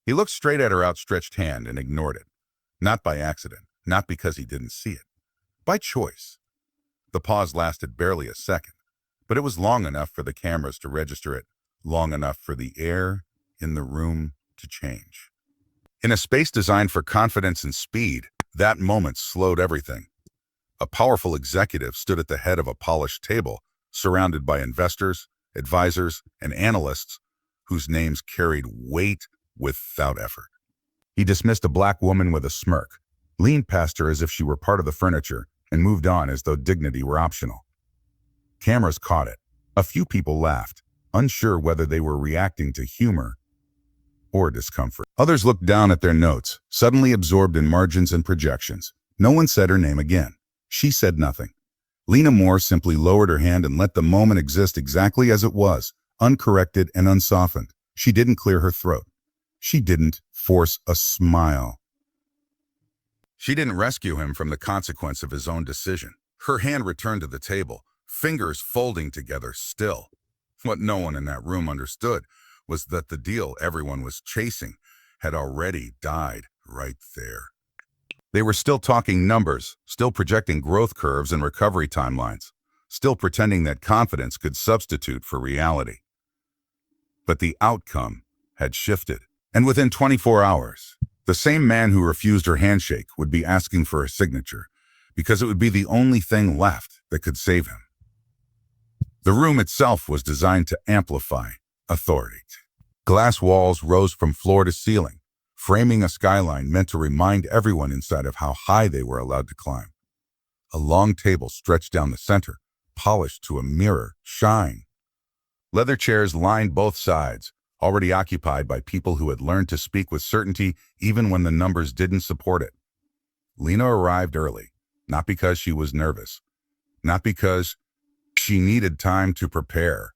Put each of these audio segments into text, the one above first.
He looked straight at her outstretched hand and ignored it. Not by accident, not because he didn't see it. By choice. The pause lasted barely a second, but it was long enough for the cameras to register it, long enough for the air in the room to change. In a space designed for confidence and speed, that moment slowed everything. A powerful executive stood at the head of a polished table, surrounded by investors, advisors, and analysts whose names carried weight without effort. He dismissed a black woman with a smirk, leaned past her as if she were part of the furniture, and moved on as though dignity were optional. Cameras caught it. A few people laughed, unsure whether they were reacting to humor or discomfort. Others looked down at their notes, suddenly absorbed in margins and projections. No one said her name again. She said nothing. Lena Moore simply lowered her hand and let the moment exist exactly as it was, uncorrected and unsoftened. She didn't clear her throat. She didn't force a smile. She didn't rescue him from the consequence of his own decision. Her hand returned to the table, fingers folding together still. What no one in that room understood was that the deal everyone was chasing had already died right there. They were still talking numbers, still projecting growth curves and recovery timelines, still pretending that confidence could substitute for reality. But the outcome had shifted, and within 24 hours, the same man who refused her handshake would be asking for her signature, because it would be the only thing left that could save him. The room itself was designed to amplify authority. Glass walls rose from floor to ceiling, framing a skyline meant to remind everyone inside of how high they were allowed to climb. A long table stretched down the center, polished to a mirror shine. Leather chairs lined both sides, already occupied by people who had learned to speak with certainty even when the numbers didn't support it. Lena arrived early, not because she was nervous, not because she needed time to prepare.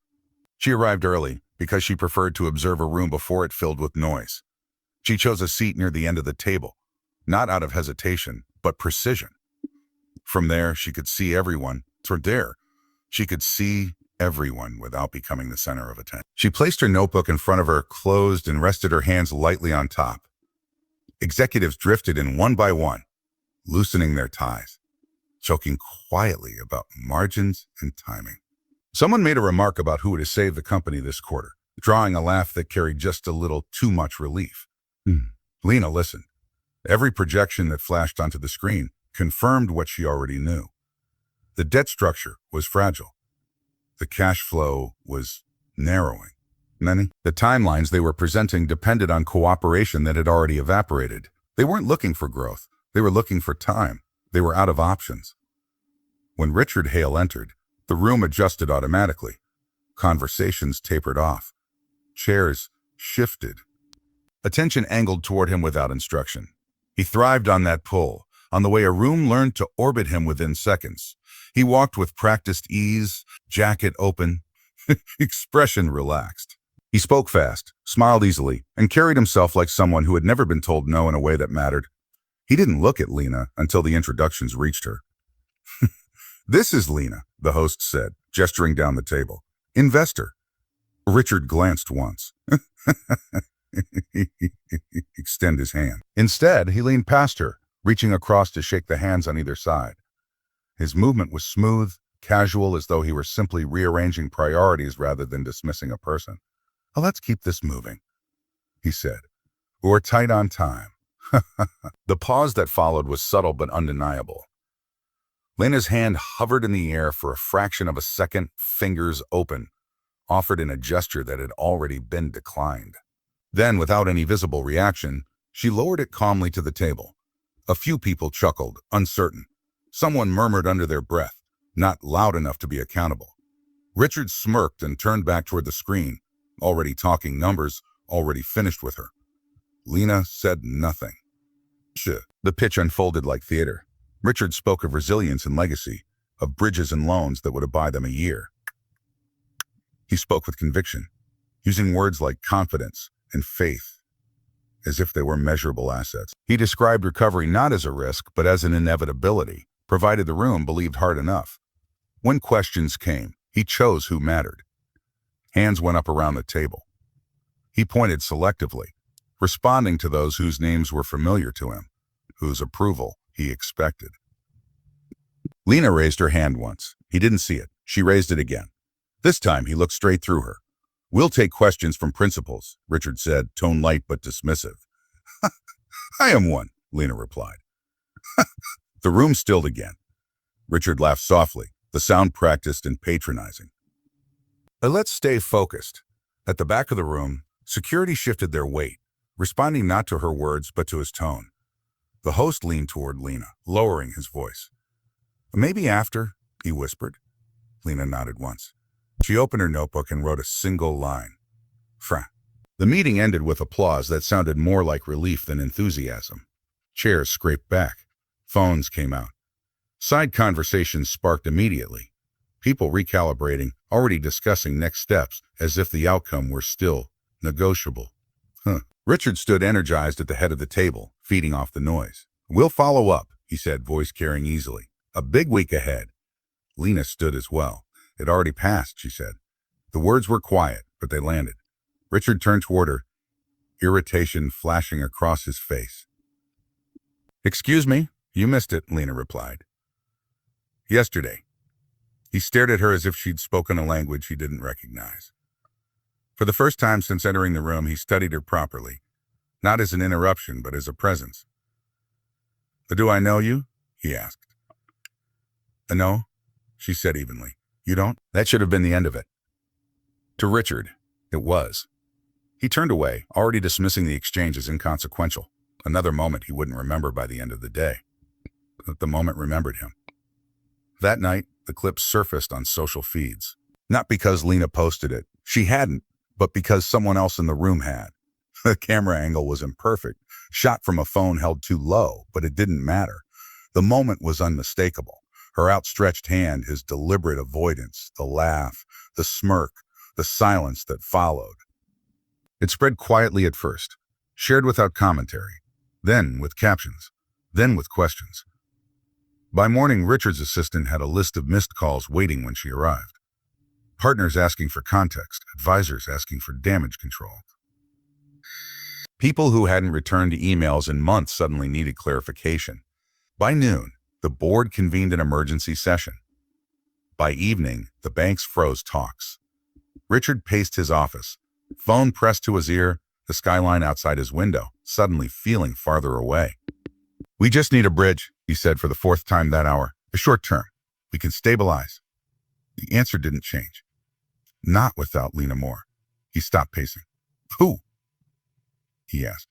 She arrived early because she preferred to observe a room before it filled with noise. She chose a seat near the end of the table, not out of hesitation, but precision. From there, she could see everyone. She could see everyone without becoming the center of attention. She placed her notebook in front of her, closed, and rested her hands lightly on top. Executives drifted in one by one, loosening their ties, joking quietly about margins and timing. Someone made a remark about who would have saved the company this quarter, drawing a laugh that carried just a little too much relief. Lena listened. Every projection that flashed onto the screen confirmed what she already knew. The debt structure was fragile. The cash flow was narrowing. The timelines they were presenting depended on cooperation that had already evaporated. They weren't looking for growth. They were looking for time. They were out of options. When Richard Hale entered, the room adjusted automatically. Conversations tapered off. Chairs shifted. Attention angled toward him without instruction. He thrived on that pull, on the way a room learned to orbit him within seconds. He walked with practiced ease, jacket open, expression relaxed. He spoke fast, smiled easily, and carried himself like someone who had never been told no in a way that mattered. He didn't look at Lena until the introductions reached her. "This is Lena," the host said, gesturing down the table. "Investor." Richard glanced once. Extend his hand. Instead, he leaned past her, reaching across to shake the hands on either side. His movement was smooth, casual, as though he were simply rearranging priorities rather than dismissing a person. "Let's keep this moving," he said. "We're tight on time." The pause that followed was subtle but undeniable. Lena's hand hovered in the air for a fraction of a second, fingers open, offered in a gesture that had already been declined. Then, without any visible reaction, she lowered it calmly to the table. A few people chuckled, uncertain. Someone murmured under their breath, not loud enough to be accountable. Richard smirked and turned back toward the screen, already talking numbers, already finished with her. Lena said nothing. The pitch unfolded like theater. Richard spoke of resilience and legacy, of bridges and loans that would buy them a year. He spoke with conviction, using words like confidence and faith, as if they were measurable assets. He described recovery not as a risk, but as an inevitability, provided the room believed hard enough. When questions came, he chose who mattered. Hands went up around the table. He pointed selectively. responding to those whose names were familiar to him, whose approval he expected. Lena raised her hand once. He didn't see it. She raised it again. This time he looked straight through her. "We'll take questions from principals," Richard said, tone light but dismissive. "I am one," Lena replied. The room stilled again. Richard laughed softly, the sound practiced and patronizing. "Let's stay focused." At the back of the room, security shifted their weight, responding not to her words but to his tone. The host leaned toward Lena, lowering his voice. "Maybe after," he whispered. Lena nodded once. She opened her notebook and wrote a single line. "Fra." The meeting ended with applause that sounded more like relief than enthusiasm. Chairs scraped back. Phones came out. Side conversations sparked immediately. People recalibrating, already discussing next steps as if the outcome were still negotiable. Richard stood energized at the head of the table, feeding off the noise. "We'll follow up," he said, voice carrying easily. "A big week ahead." Lena stood as well. "It already passed," she said. The words were quiet, but they landed. Richard turned toward her, irritation flashing across his face. "Excuse me, you missed it," Lena replied. "Yesterday." He stared at her as if she'd spoken a language he didn't recognize. For the first time since entering the room, he studied her properly, not as an interruption, but as a presence. "Do I know you?" he asked. "No," she said evenly. "You don't?" That should have been the end of it. To Richard, it was. He turned away, already dismissing the exchange as inconsequential. Another moment he wouldn't remember by the end of the day. But the moment remembered him. That night, the clip surfaced on social feeds. Not because Lena posted it. She hadn't, but because someone else in the room had. The camera angle was imperfect, shot from a phone held too low, but it didn't matter. The moment was unmistakable. Her outstretched hand, his deliberate avoidance, the laugh, the smirk, the silence that followed. It spread quietly at first, shared without commentary, then with captions, then with questions. By morning, Richard's assistant had a list of missed calls waiting when she arrived. Partners asking for context, advisors asking for damage control. People who hadn't returned emails in months suddenly needed clarification. By noon, the board convened an emergency session. By evening, the banks froze talks. Richard paced his office, phone pressed to his ear, the skyline outside his window, suddenly feeling farther away. "We just need a bridge," he said for the fourth time that hour. "A short term. We can stabilize." The answer didn't change. Not without Lena Moore. He stopped pacing. "Who?" he asked.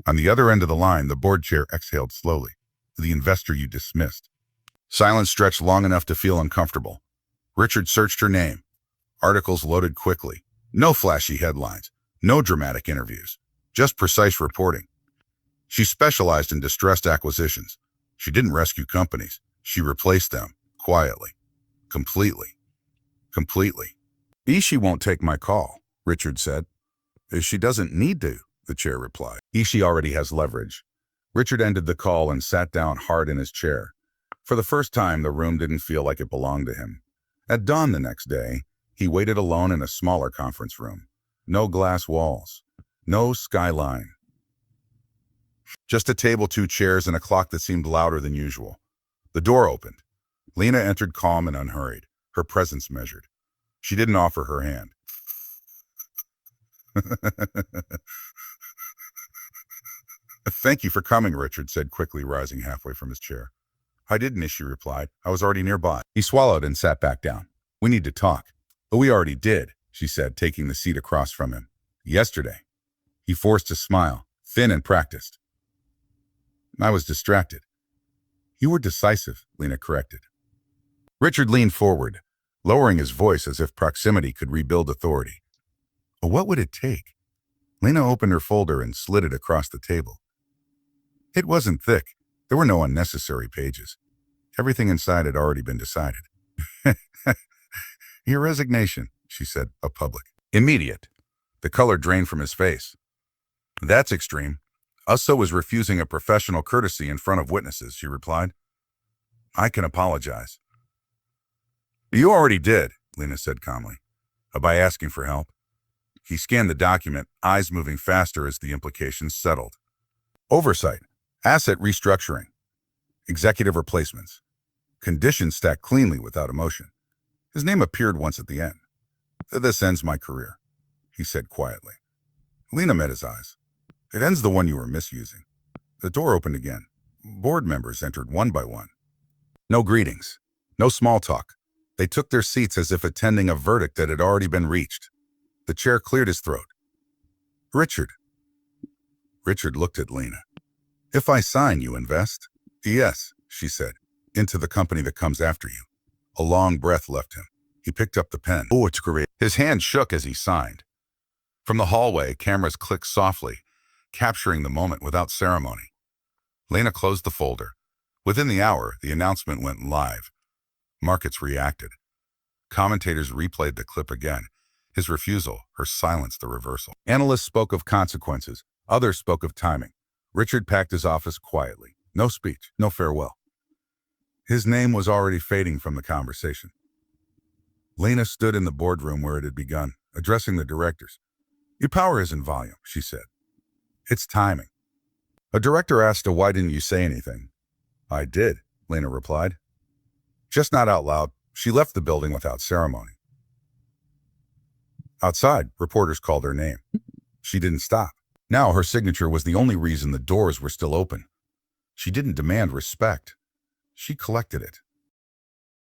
On the other end of the line, the board chair exhaled slowly. "The investor you dismissed." Silence stretched long enough to feel uncomfortable. Richard searched her name. Articles loaded quickly. No flashy headlines. No dramatic interviews. Just precise reporting. She specialized in distressed acquisitions. She didn't rescue companies. She replaced them, quietly. Completely. Completely. "Ishii won't take my call," Richard said. "She doesn't need to," the chair replied. "Ishii already has leverage." Richard ended the call and sat down hard in his chair. For the first time, the room didn't feel like it belonged to him. At dawn the next day, he waited alone in a smaller conference room. No glass walls. No skyline. Just a table, 2 chairs, and a clock that seemed louder than usual. The door opened. Lena entered calm and unhurried, her presence measured. She didn't offer her hand. "Thank you for coming," Richard said quickly, rising halfway from his chair. "I didn't," she replied. "I was already nearby." He swallowed and sat back down. "We need to talk." "But we already did," she said, taking the seat across from him. "Yesterday." He forced a smile, thin and practiced. "I was distracted." "You were decisive," Lena corrected. Richard leaned forward, lowering his voice as if proximity could rebuild authority. "What would it take?" Lena opened her folder and slid it across the table. It wasn't thick. There were no unnecessary pages. Everything inside had already been decided. "Your resignation," she said, a public. "Immediate." The color drained from his face. "That's extreme." "So is refusing a professional courtesy in front of witnesses," she replied. "I can apologize." "You already did," Lena said calmly. "By asking for help." He scanned the document, eyes moving faster as the implications settled. Oversight, asset restructuring, executive replacements, conditions stacked cleanly without emotion. His name appeared once at the end. This ends my career, he said quietly. Lena met his eyes. It ends the one you were misusing. The door opened again. Board members entered one by one. No greetings, no small talk. They took their seats as if attending a verdict that had already been reached. The chair cleared his throat. Richard. Richard looked at Lena. If I sign, you invest? Yes, she said, into the company that comes after you. A long breath left him. He picked up the pen. Oh, it's great. His hand shook as he signed. From the hallway, cameras clicked softly, capturing the moment without ceremony. Lena closed the folder. Within the hour, the announcement went live. Markets reacted. Commentators replayed the clip again. His refusal, her silence, the reversal. Analysts spoke of consequences. Others spoke of timing. Richard packed his office quietly. No speech, no farewell. His name was already fading from the conversation. Lena stood in the boardroom where it had begun, addressing the directors. Your power is in volume, she said. It's timing. A director asked her, why didn't you say anything? I did, Lena replied. Just not out loud. She left the building without ceremony. Outside, reporters called her name. She didn't stop. Now her signature was the only reason the doors were still open. She didn't demand respect. She collected it.